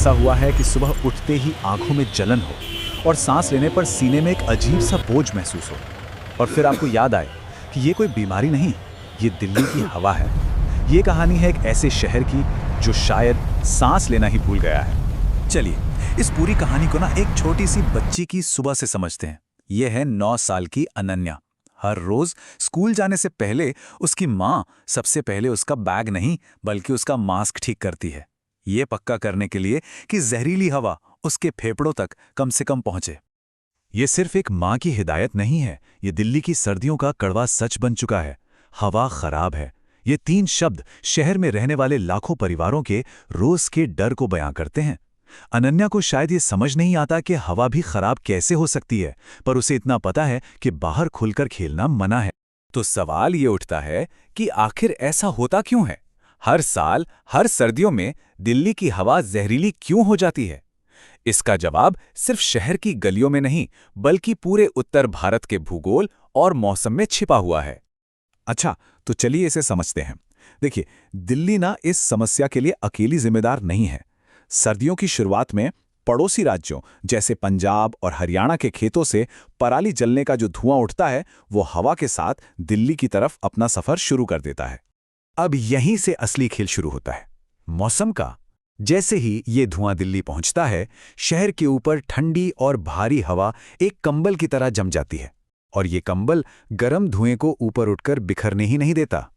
ऐसा हुआ है कि सुबह उठते ही आंखों में जलन हो और सांस लेने पर सीने में एक अजीब सा बोझ महसूस हो, और फिर आपको याद आए कि ये कोई बीमारी नहीं, ये दिल्ली की हवा है। ये कहानी है एक ऐसे शहर की जो शायद सांस लेना ही भूल गया है। चलिए इस पूरी कहानी को ना एक छोटी सी बच्ची की सुबह से समझते हैं। ये है 9 साल की अनन्या। हर रोज स्कूल जाने से पहले उसकी माँ सबसे पहले उसका बैग नहीं बल्कि उसका मास्क ठीक करती है, ये पक्का करने के लिए कि जहरीली हवा उसके फेफड़ों तक कम से कम पहुंचे। ये सिर्फ एक माँ की हिदायत नहीं है, ये दिल्ली की सर्दियों का कड़वा सच बन चुका है। हवा खराब है, ये 3 शब्द शहर में रहने वाले लाखों परिवारों के रोज के डर को बयां करते हैं। अनन्या को शायद ये समझ नहीं आता कि हवा भी खराब कैसे हो सकती है, पर उसे इतना पता है कि बाहर खुलकर खेलना मना है। तो सवाल ये उठता है कि आखिर ऐसा होता क्यों है? हर साल हर सर्दियों में दिल्ली की हवा जहरीली क्यों हो जाती है? इसका जवाब सिर्फ शहर की गलियों में नहीं बल्कि पूरे उत्तर भारत के भूगोल और मौसम में छिपा हुआ है। अच्छा, तो चलिए इसे समझते हैं। देखिए, दिल्ली ना इस समस्या के लिए अकेली जिम्मेदार नहीं है। सर्दियों की शुरुआत में पड़ोसी राज्यों जैसे पंजाब और हरियाणा के खेतों से पराली जलने का जो धुआं उठता है, वो हवा के साथ दिल्ली की तरफ अपना सफर शुरू कर देता है। अब यहीं से असली खेल शुरू होता है, मौसम का। जैसे ही ये धुआं दिल्ली पहुंचता है, शहर के ऊपर ठंडी और भारी हवा एक कंबल की तरह जम जाती है, और ये कंबल गर्म धुएं को ऊपर उठकर बिखरने ही नहीं देता।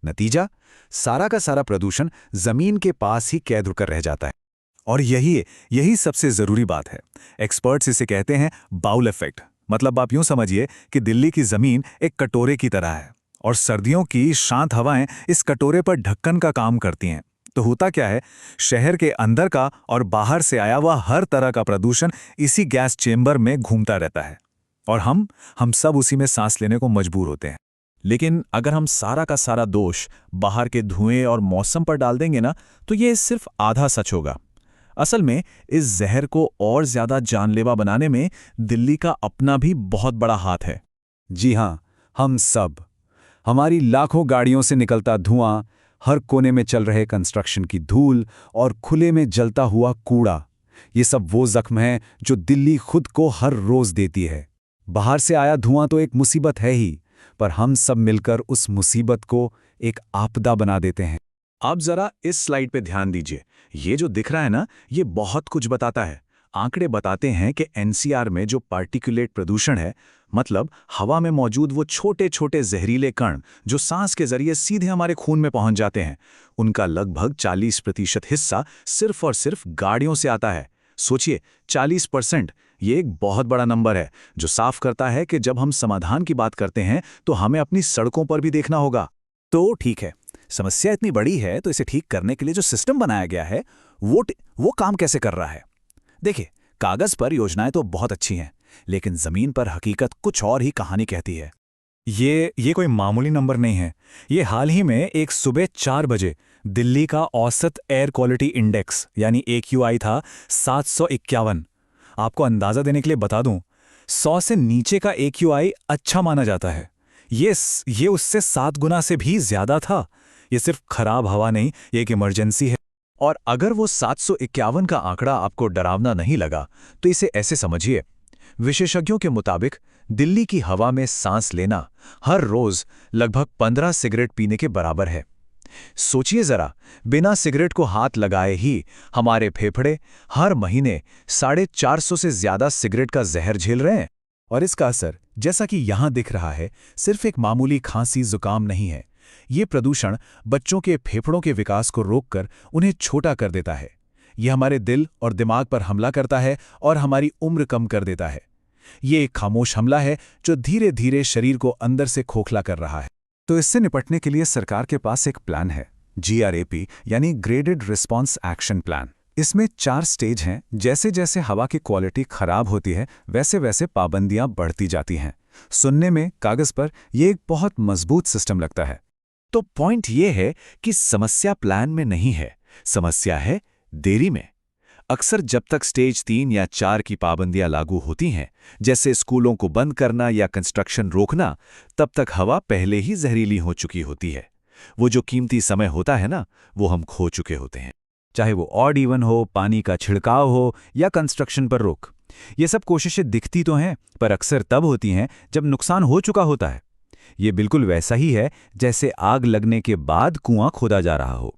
नतीजा, सारा का सारा प्रदूषण जमीन के पास ही कैद होकर रह जाता है। और यही सबसे जरूरी बात है। एक्सपर्ट्स इसे कहते हैं बाउल इफेक्ट। मतलब आप यूं समझिए कि दिल्ली की जमीन एक कटोरे की तरह है, और सर्दियों की शांत हवाएं इस कटोरे पर ढक्कन का काम करती हैं। तो होता क्या है, शहर के अंदर का और बाहर से आया हुआ हर तरह का प्रदूषण इसी गैस चेंबर में घूमता रहता है, और हम सब उसी में सांस लेने को मजबूर होते हैं। लेकिन अगर हम सारा का सारा दोष बाहर के धुएं और मौसम पर डाल देंगे ना, तो ये सिर्फ आधा सच होगा। असल में इस जहर को और ज्यादा जानलेवा बनाने में दिल्ली का अपना भी बहुत बड़ा हाथ है। जी हां, हम सब, हमारी लाखों गाड़ियों से निकलता धुआं, हर कोने में चल रहे कंस्ट्रक्शन की धूल और खुले में जलता हुआ कूड़ा, ये सब वो जख्म है जो दिल्ली खुद को हर रोज देती है। बाहर से आया धुआं तो एक मुसीबत है ही, पर हम सब मिलकर उस मुसीबत को एक आपदा बना देते हैं। आप जरा इस स्लाइड पे ध्यान दीजिए। ये जो दिख रहा है ना, ये बहुत कुछ बताता है। आंकड़े बताते हैं कि एनसीआर में जो पार्टिकुलेट प्रदूषण है, मतलब हवा में मौजूद वो छोटे छोटे जहरीले कण जो सांस के जरिए सीधे हमारे खून में पहुंच जाते हैं, उनका लगभग 40% हिस्सा सिर्फ और सिर्फ गाड़ियों से आता है। सोचिए, 40%। ये एक बहुत बड़ा नंबर है, जो साफ करता है कि जब हम समाधान की बात करते हैं तो हमें अपनी सड़कों पर भी देखना होगा। तो ठीक है, समस्या इतनी बड़ी है, तो इसे ठीक करने के लिए जो सिस्टम बनाया गया है वो काम कैसे कर रहा है? देखिए, कागज पर योजनाएं तो बहुत अच्छी हैं, लेकिन जमीन पर हकीकत कुछ और ही कहानी कहती है। ये कोई मामूली नंबर नहीं है। ये हाल ही में एक सुबह 4 बजे दिल्ली का औसत एयर क्वालिटी इंडेक्स यानी AQI था 751। आपको अंदाजा देने के लिए बता दूं, 100 से नीचे का AQI अच्छा माना जाता है। ये उससे 7 गुना से भी ज्यादा था। ये सिर्फ खराब हवा नहीं, ये एक इमरजेंसी है। और अगर वो 751 का आंकड़ा आपको डरावना नहीं लगा, तो इसे ऐसे समझिए। विशेषज्ञों के मुताबिक दिल्ली की हवा में सांस लेना हर रोज लगभग 15 सिगरेट पीने के बराबर है। सोचिए जरा, बिना सिगरेट को हाथ लगाए ही हमारे फेफड़े हर महीने 450 से ज्यादा सिगरेट का जहर झेल रहे हैं। और इसका असर, जैसा कि यहां दिख रहा है, सिर्फ एक मामूली खांसी जुकाम नहीं है। ये प्रदूषण बच्चों के फेफड़ों के विकास को रोककर उन्हें छोटा कर देता है। ये हमारे दिल और दिमाग पर हमला करता है और हमारी उम्र कम कर देता है। ये एक खामोश हमला है जो धीरे धीरे शरीर को अंदर से खोखला कर रहा है। तो इससे निपटने के लिए सरकार के पास एक प्लान है, GRAP यानी ग्रेडेड रिस्पॉन्स एक्शन प्लान। इसमें 4 स्टेज हैं। जैसे जैसे हवा की क्वालिटी खराब होती है, वैसे वैसे पाबंदियां बढ़ती जाती हैं। सुनने में, कागज पर ये एक बहुत मजबूत सिस्टम लगता है। तो पॉइंट ये है कि समस्या प्लान में नहीं है, समस्या है देरी में। अक्सर जब तक स्टेज 3 या 4 की पाबंदियां लागू होती हैं, जैसे स्कूलों को बंद करना या कंस्ट्रक्शन रोकना, तब तक हवा पहले ही जहरीली हो चुकी होती है। वो जो कीमती समय होता है ना, वो हम खो चुके होते हैं। चाहे वो ऑड इवन हो, पानी का छिड़काव हो या कंस्ट्रक्शन पर रोक। ये सब कोशिशें दिखती तो हैं, पर अक्सर तब होती हैं जब नुकसान हो चुका होता है। ये बिल्कुल वैसा ही है जैसे आग लगने के बाद कुआं खोदा जा रहा हो।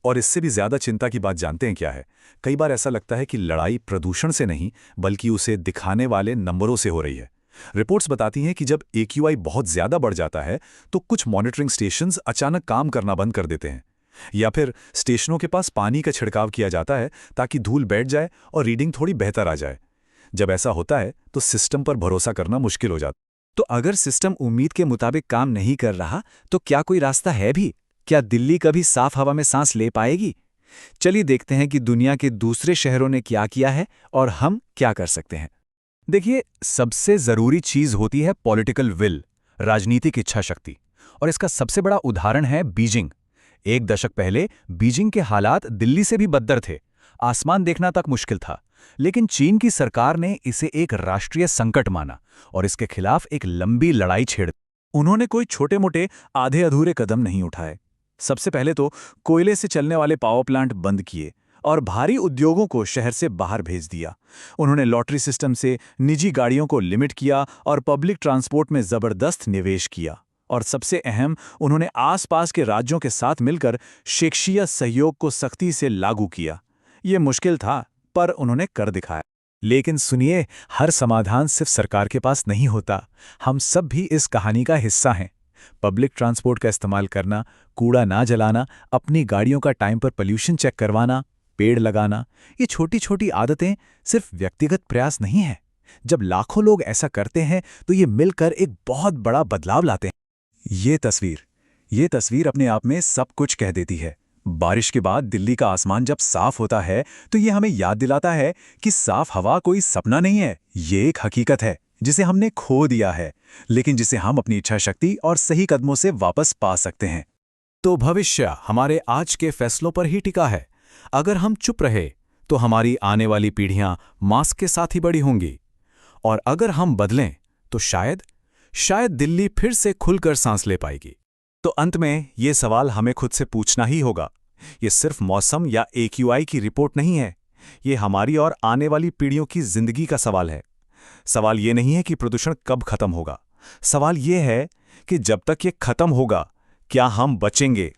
और इससे भी ज्यादा चिंता की बात जानते हैं क्या है? कई बार ऐसा लगता है कि लड़ाई प्रदूषण से नहीं, बल्कि उसे दिखाने वाले नंबरों से हो रही है। रिपोर्ट्स बताती हैं कि जब AQI बहुत ज्यादा बढ़ जाता है तो कुछ मॉनिटरिंग स्टेशंस अचानक काम करना बंद कर देते हैं, या फिर स्टेशनों के पास पानी का छिड़काव किया जाता है ताकि धूल बैठ जाए और रीडिंग थोड़ी बेहतर आ जाए। जब ऐसा होता है तो सिस्टम पर भरोसा करना मुश्किल हो जाता। तो अगर सिस्टम उम्मीद के मुताबिक काम नहीं कर रहा, तो क्या कोई रास्ता है भी? क्या दिल्ली कभी साफ हवा में सांस ले पाएगी? चलिए देखते हैं कि दुनिया के दूसरे शहरों ने क्या किया है और हम क्या कर सकते हैं। देखिए, सबसे जरूरी चीज होती है पॉलिटिकल विल, राजनीतिक इच्छा शक्ति। और इसका सबसे बड़ा उदाहरण है बीजिंग। एक दशक पहले बीजिंग के हालात दिल्ली से भी बदतर थे। आसमान देखना तक मुश्किल था। लेकिन चीन की सरकार ने इसे एक राष्ट्रीय संकट माना और इसके खिलाफ एक लंबी लड़ाई छेड़। उन्होंने कोई छोटे मोटे आधे अधूरे कदम नहीं उठाए। सबसे पहले तो कोयले से चलने वाले पावर प्लांट बंद किए और भारी उद्योगों को शहर से बाहर भेज दिया। उन्होंने लॉटरी सिस्टम से निजी गाड़ियों को लिमिट किया और पब्लिक ट्रांसपोर्ट में जबरदस्त निवेश किया। और सबसे अहम, उन्होंने आसपास के राज्यों के साथ मिलकर शेक्सिया सहयोग को सख्ती से लागू किया। ये मुश्किल था, पर उन्होंने कर दिखाया। लेकिन सुनिए, हर समाधान सिर्फ सरकार के पास नहीं होता। हम सब भी इस कहानी का हिस्सा हैं। पब्लिक ट्रांसपोर्ट का इस्तेमाल करना, कूड़ा ना जलाना, अपनी गाड़ियों का टाइम पर पोल्यूशन चेक करवाना, पेड़ लगाना, ये छोटी छोटी आदतें सिर्फ व्यक्तिगत प्रयास नहीं है। जब लाखों लोग ऐसा करते हैं तो ये मिलकर एक बहुत बड़ा बदलाव लाते हैं। ये तस्वीर अपने आप में सब कुछ कह देती है। बारिश के बाद दिल्ली का आसमान जब साफ होता है तो ये हमें याद दिलाता है कि साफ हवा कोई सपना नहीं है, ये एक हकीकत है जिसे हमने खो दिया है, लेकिन जिसे हम अपनी इच्छा शक्ति और सही कदमों से वापस पा सकते हैं। तो भविष्य हमारे आज के फैसलों पर ही टिका है। अगर हम चुप रहे तो हमारी आने वाली पीढ़ियां मास्क के साथ ही बड़ी होंगी, और अगर हम बदलें तो शायद दिल्ली फिर से खुलकर सांस ले पाएगी। तो अंत में ये सवाल हमें खुद से पूछना ही होगा। ये सिर्फ मौसम या AQI की रिपोर्ट नहीं है, ये हमारी और आने वाली पीढ़ियों की जिंदगी का सवाल है। सवाल ये नहीं है कि प्रदूषण कब खत्म होगा, सवाल ये है कि जब तक ये खत्म होगा क्या हम बचेंगे।